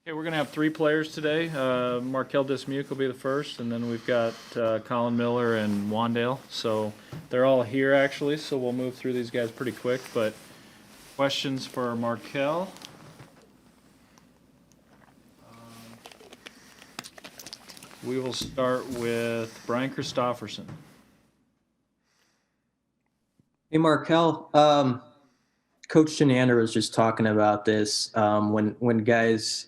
Okay, we're going to have three players today. Marquel Dismuke will be the first, and then we've got Colin Miller and Wandale. So they're all here, actually, so we'll move through these guys pretty quick. But questions for Marquel? We will start with Brian Christofferson. Hey, Markel. Coach Shenander was just talking about this when guys,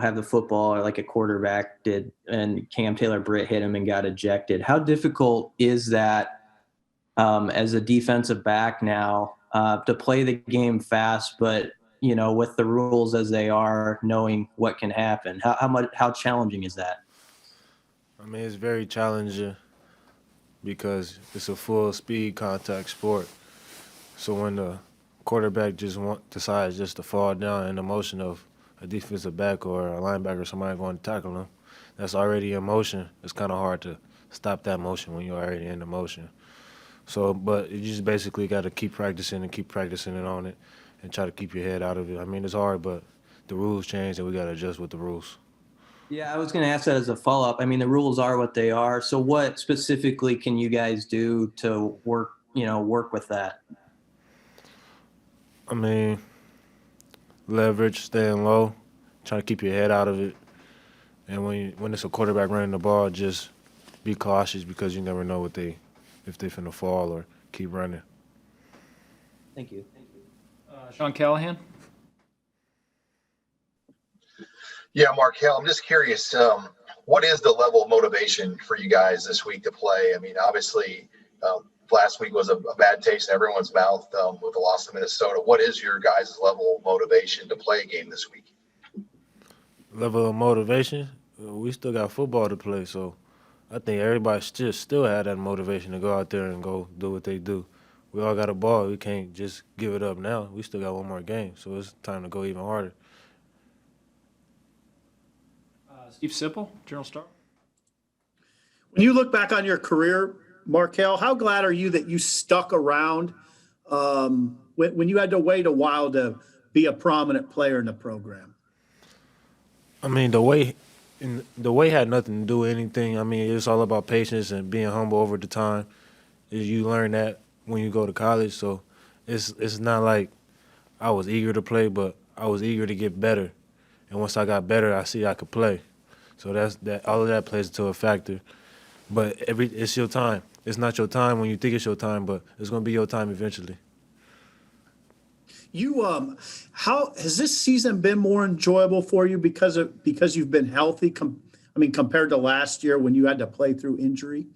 have the football or like a quarterback did, and Cam Taylor-Britt hit him and got ejected. How difficult is that as a defensive back now to play the game fast, but with the rules as they are, knowing what can happen? How challenging is that? I mean, it's very challenging because it's a full speed contact sport. So when the quarterback decides just to fall down in the motion of a defensive back or a linebacker, somebody going to tackle him, that's already in motion. It's kind of hard to stop that motion when you're already in the motion. So, but you just basically got to keep practicing it on it and try to keep your head out of it. I mean, it's hard, but the rules change and we got to adjust with the rules. Yeah, I was going to ask that as a follow-up. I mean, the rules are what they are. So what specifically can you guys do to work with that? I mean, leverage, staying low, trying to keep your head out of it. And when it's a quarterback running the ball, just be cautious because you never know if they finna fall or keep running. Thank you. Sean Callahan. Yeah, Markel, I'm just curious, what is the level of motivation for you guys this week to play? I mean, obviously, last week was a bad taste in everyone's mouth with the loss to Minnesota. What is your guys' level of motivation to play a game this week? Level of motivation? We still got football to play, so I think everybody still had that motivation to go out there and go do what they do. We all got a ball. We can't just give it up now. We still got one more game, so it's time to go even harder. Steve Sipple, Journal-Star. When you look back on your career, Markel, how glad are you that you stuck around when you had to wait a while to be a prominent player in the program? I mean, the way had nothing to do with anything. I mean, it's all about patience and being humble over the time. You learn that when you go to college, so it's not like I was eager to play, but I was eager to get better. And once I got better, I see I could play. So that all of that plays into a factor. But it's your time. It's not your time when you think it's your time, but it's going to be your time eventually. How has this season been more enjoyable for you because you've been healthy? Compared to last year when you had to play through injury.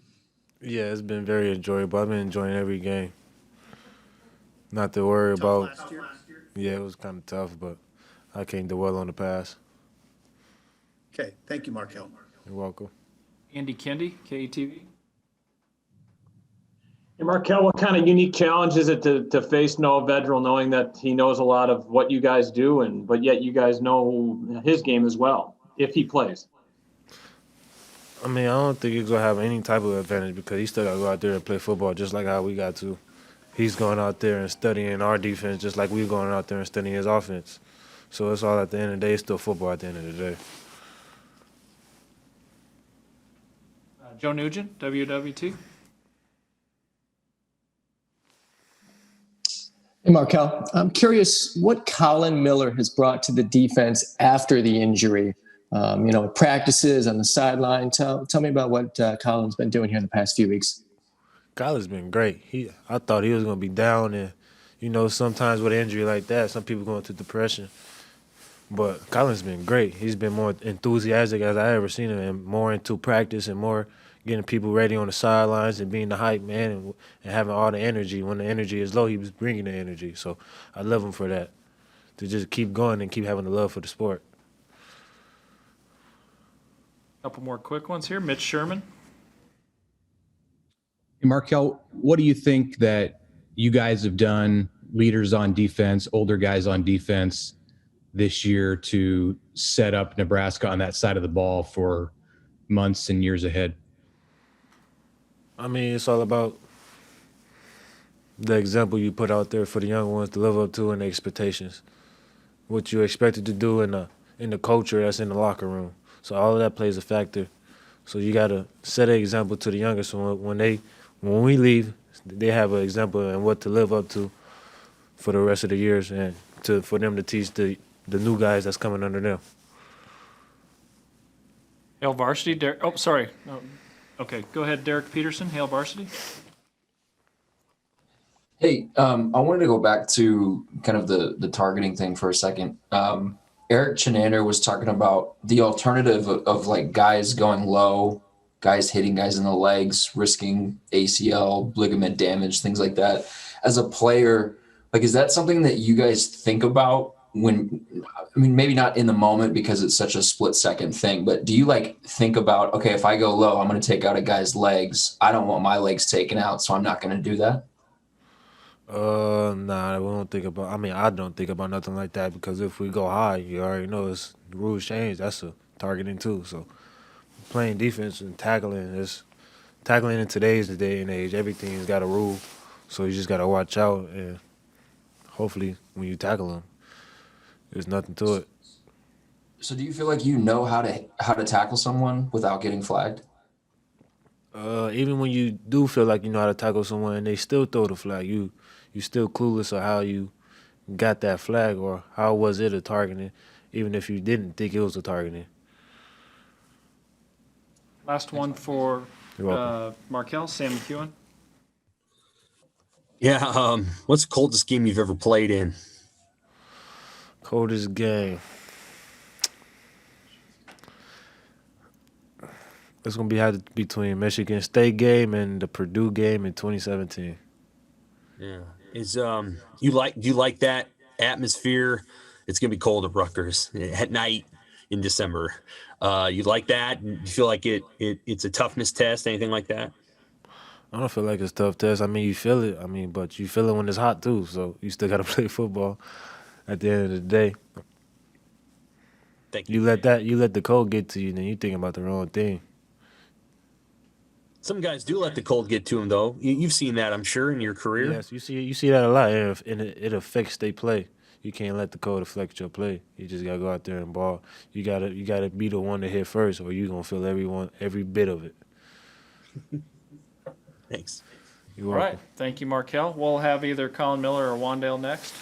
Yeah, it's been very enjoyable. I've been enjoying every game. Not to worry about. Last year? Yeah, it was kind of tough, but I can't dwell on the past. Okay, thank you, Markel. You're welcome. Andy Kendi, KETV. Hey, Markel, what kind of unique challenge is it to face Noah Vedral, knowing that he knows a lot of what you guys do, but yet you guys know his game as well, if he plays? I mean, I don't think he's going to have any type of advantage because he still got to go out there and play football just like how we got to. He's going out there and studying our defense just like we're going out there and studying his offense. So it's all at the end of the day. It's still football at the end of the day. Joe Nugent, WWT. Hey, Markel, I'm curious what Colin Miller has brought to the defense after the injury, practices on the sideline. Tell me about what Colin's been doing here in the past few weeks. Colin's been great. I thought he was going to be down, and, sometimes with an injury like that, some people go into depression. But Colin's been great. He's been more enthusiastic as I ever seen him and more into practice and more getting people ready on the sidelines and being the hype man and having all the energy. When the energy is low, he was bringing the energy. So I love him for that, to just keep going and keep having the love for the sport. A couple more quick ones here. Mitch Sherman. Hey, Markel, what do you think that you guys have done, leaders on defense, older guys on defense, this year to set up Nebraska on that side of the ball for months and years ahead? I mean, it's all about the example you put out there for the young ones to live up to and the expectations. What you expected to do in the culture that's in the locker room. So all of that plays a factor. So you gotta set an example to the younger. So when we leave, they have an example and what to live up to for the rest of the years, and for them to teach the new guys that's coming under them. Hail Varsity, Derek. Oh, sorry. No. Okay, go ahead, Derek Peterson, Hail Varsity. Hey, I wanted to go back to kind of the targeting thing for a second. Eric Chinander was talking about the alternative of like guys going low, guys hitting guys in the legs, risking ACL, ligament damage, things like that. As a player, like, is that something that you guys think about when, I mean, maybe not in the moment because it's such a split second thing, but do you like think about, okay, if I go low, I'm going to take out a guy's legs. I don't want my legs taken out, so I'm not going to do that. Nah, we don't think about. I mean, I don't think about nothing like that because if we go high, you already know the rules change. That's a targeting too. So playing defense and tackling in today's day and age. Everything's got a rule, so you just gotta watch out and hopefully when you tackle them, there's nothing to it. So do you feel like you know how to tackle someone without getting flagged? Even when you do feel like you know how to tackle someone and they still throw the flag, you still clueless of how you got that flag or how was it a targeting, even if you didn't think it was a targeting. Last one for You're welcome. Markel, Sam McEwen. Yeah. What's the coldest game you've ever played in? Coldest game. It's gonna be between Michigan State game and the Purdue game in 2017. Yeah. Do you like that atmosphere? It's gonna be cold at Rutgers at night in December. You like that? You feel like it's a toughness test, anything like that? I don't feel like it's a tough test. I mean, you feel it. I mean, but you feel it when it's hot too. So you still gotta play football. At the end of the day, Thank you. You let the cold get to you, then you thinking about the wrong thing. Some guys do let the cold get to them, though. You've seen that, I'm sure, in your career. Yes, you see that a lot, and it affects their play. You can't let the cold affect your play. You just gotta go out there and ball. You gotta be the one to hit first, or you gonna feel every bit of it. Thanks. You're All welcome. right, thank you, Markel. We'll have either Colin Miller or Wandale next.